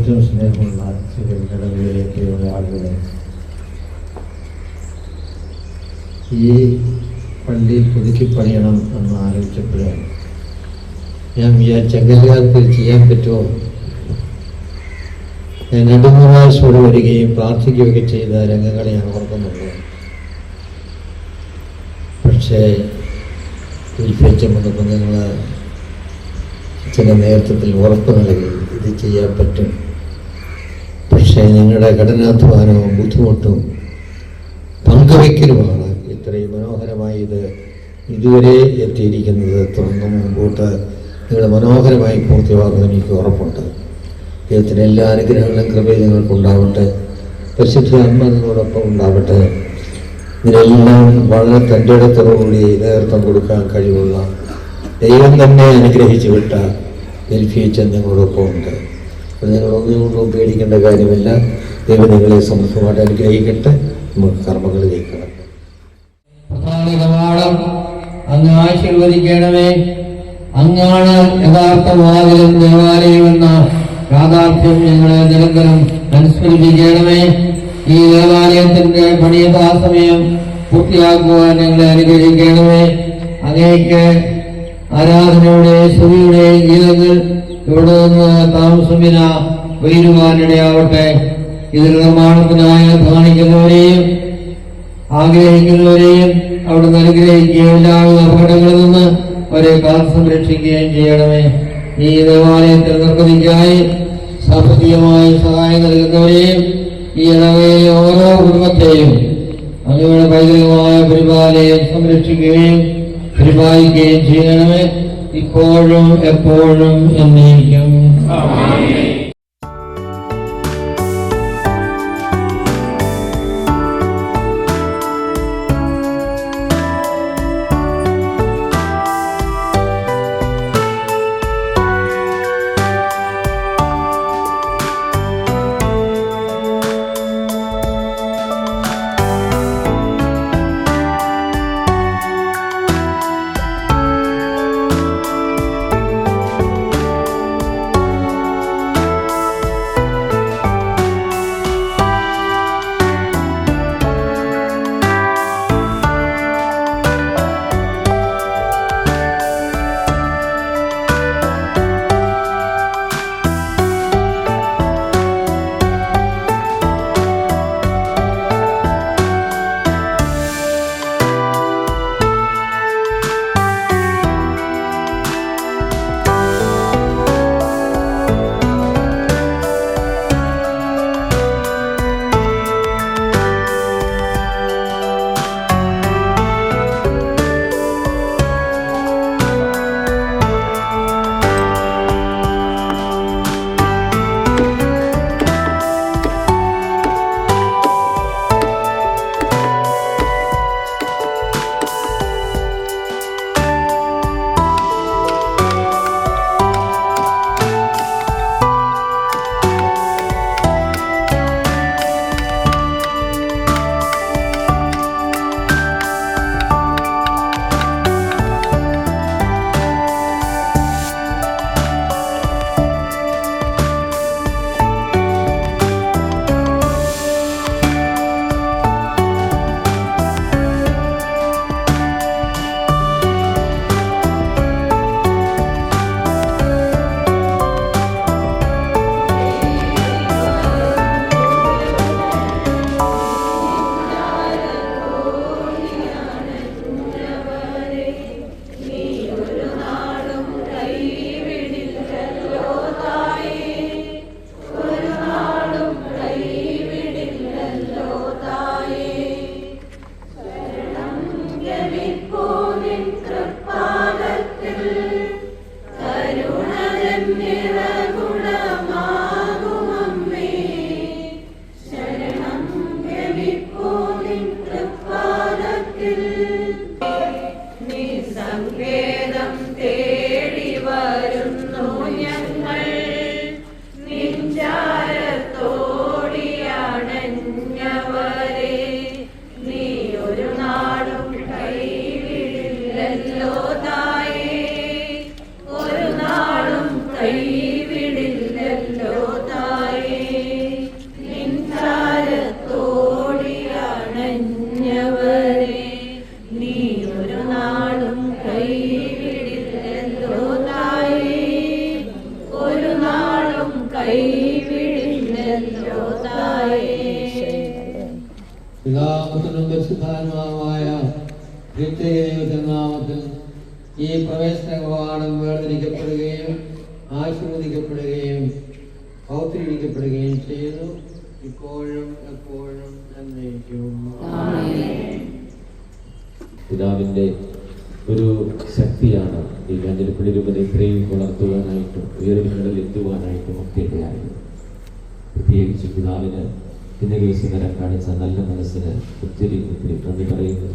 ഏറ്റവും സ്നേഹമുള്ള ഇടങ്ങളിലേക്കുള്ള ആളുകളെ, ഈ പള്ളി പുതുക്കി പണിയണം എന്ന് ആലോചിച്ചപ്പോഴാണ് ഞാൻ ചെങ്കൽകാർക്ക് ചെയ്യാൻ പറ്റുമോ. ഞാൻ 2-3 പ്രാവശ്യം വരികയും പ്രാർത്ഥിക്കുകയൊക്കെ ചെയ്ത രംഗങ്ങളെ ഞാൻ ഓർക്കുന്നുണ്ട്. പക്ഷേ വിൽപ്പിച്ചപ്പോൾ നിങ്ങൾ ചില നേതൃത്വത്തിൽ ഉറപ്പ് നൽകി ഇത് ചെയ്യാൻ പറ്റും. പക്ഷേ ഞങ്ങളുടെ കഠിനാധ്വാനവും ബുദ്ധിമുട്ടും പങ്കുവയ്ക്കലുമാണ് ഇത്രയും മനോഹരമായി ഇതുവരെ എത്തിയിരിക്കുന്നത്. തുടർന്ന് മുമ്പോട്ട് നിങ്ങൾ മനോഹരമായി പൂർത്തിയാകുമെന്ന് എനിക്ക് ഉറപ്പുണ്ട്. ദൈവത്തിന് എല്ലാ അനുഗ്രഹങ്ങളും കൃപയും നിങ്ങൾക്കുണ്ടാവട്ടെ. പരിശുദ്ധ ആത്മ നിങ്ങളോടൊപ്പം ഉണ്ടാവട്ടെ. ഇതിനെല്ലാം വളരെ തൻ്റെ ഇടത്തോടുകൂടി നേതൃത്വം കൊടുക്കാൻ കഴിവുള്ള ദൈവം തന്നെ അനുഗ്രഹിച്ചു വിട്ട എൽഫിയച്ചൻ നിങ്ങളോടൊപ്പം ഉണ്ട്. അപ്പോൾ നിങ്ങൾ ഒന്നുകൊണ്ടും പേടിക്കേണ്ട കാര്യമില്ല. ദൈവം നിങ്ങളെ സമൃദ്ധമായിട്ട് അനുഗ്രഹിക്കട്ടെ. നമുക്ക് കർമ്മങ്ങളിലേക്ക് കടക്കാം. അങ്ങ് ആശീർവദിക്കണമേ. അങ്ങാണ് യഥാർത്ഥ വാതിലും ദേവാലയമെന്ന യാഥാർത്ഥ്യം ഞങ്ങളെ നിരന്തരം അനുസ്മരിപ്പിക്കണമേ. ഈ ദേവാലയത്തിന്റെ പണിയഥാസമയം പൂർത്തിയാക്കുവാൻ ഞങ്ങളെ അനുഗ്രഹിക്കണമേ. അങ്ങേക്ക് ആരാധനയുടെ സ്തുതിയുടെ ഗീതങ്ങൾ ഇവിടെ നിന്ന് താമസമിന ഉയരുവാനിടയാവട്ടെ. ഇതിൽ നിർമ്മാണത്തിനായി അധ്വാനിക്കുന്നവരെയും ആഗ്രഹിക്കുന്നവരെയും അവിടുന്ന് അനുഗ്രഹിക്കുകയും എല്ലാവിധ അപകടങ്ങളിൽ നിന്ന് അവരെ കാത്തു സംരക്ഷിക്കുകയും ചെയ്യണമേ. ഈ ദേവാലയത്തിൽ നിർമ്മിതിക്കായി സാമ്പത്തികമായി സഹായം നൽകുന്നവരെയും ഈ ഇടവയിലെ ഓരോ കുടുംബത്തെയും അങ്ങയുടെ പൈതൃകമായ പരിപാലയം സംരക്ഷിക്കുകയും പരിപാലിക്കുകയും ചെയ്യണമേ, ഇപ്പോഴും എപ്പോഴും എന്നേക്കും. കൈവിടില്ലല്ലോ തായേ. പരിശുദ്ധാത്മാവായ ദൈവത്തിന്റെ നാമത്തിൽ ഈ പ്രവേശന കവാടം വേർതിരിക്കപ്പെടുകയും ആശീർവദിക്കപ്പെടുകയും ഔത്രീകരിക്കപ്പെടുകയും ചെയ്യുന്നു, ഇപ്പോഴും എപ്പോഴും എന്നേക്കും. പിതാവിൻ്റെ ഒരു ശക്തിയാണ് ഈ കാഞ്ഞിരപ്പള്ളി രൂപത ഇത്രയും വളർത്തുവാനായിട്ടും ഉയർന്നുകളിൽ എത്തുവാനായിട്ടും ഒക്കെ ഇടയായത്. പ്രത്യേകിച്ച് പിതാവിന് ഇന്ന ദിവസം വരെ കാണിച്ച നല്ല മനസ്സിന് ഒത്തിരി ഒത്തിരി നന്ദി പറയുന്നു.